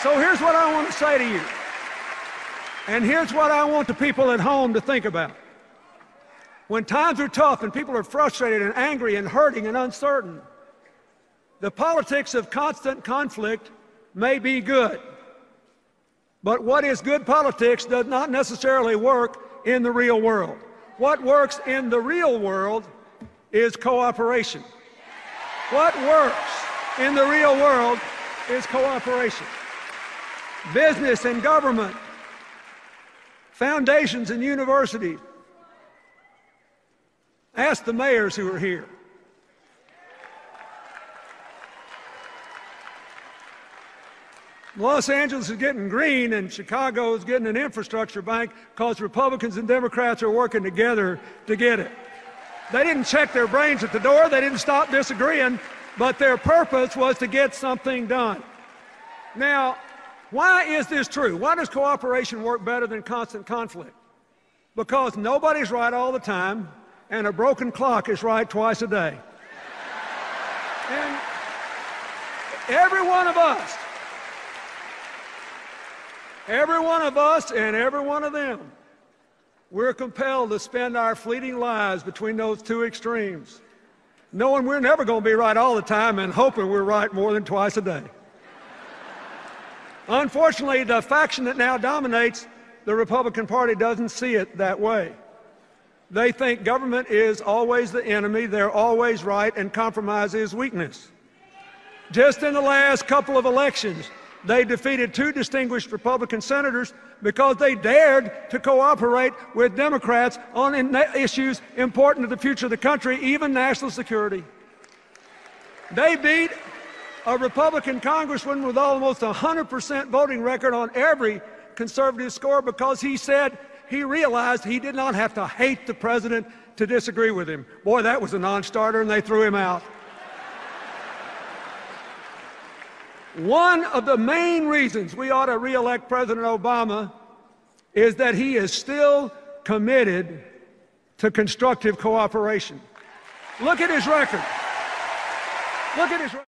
So here's what I want to say to you, and here's what I want the people at home to think about. When times are tough and people are frustrated and angry and hurting and uncertain, the politics of constant conflict may be good. But what is good politics does not necessarily work in the real world. What works in the real world is cooperation. What works in the real world is cooperation. Business and government, foundations and universities. Ask the mayors who are here. Los Angeles is getting green and Chicago is getting an infrastructure bank because Republicans and Democrats are working together to get it. They didn't check their brains at the door, they didn't stop disagreeing, but their purpose was to get something done. Now, why is this true? Why does cooperation work better than constant conflict? Because nobody's right all the time, and a broken clock is right twice a day. And every one of us and every one of them, we're compelled to spend our fleeting lives between those two extremes, knowing we're never going to be right all the time and hoping we're right more than twice a day. Unfortunately, the faction that now dominates the Republican Party doesn't see it that way. They think government is always the enemy, they're always right, and compromise is weakness. Just in the last couple of elections, they defeated 2 distinguished Republican senators because they dared to cooperate with Democrats on issues important to the future of the country, even national security. They beat a Republican congressman with almost 100% voting record on every conservative score because he said he realized he did not have to hate the president to disagree with him. Boy, that was a non-starter, and they threw him out. One of the main reasons we ought to re-elect President Obama is that he is still committed to constructive cooperation. Look at his record. Look at his record.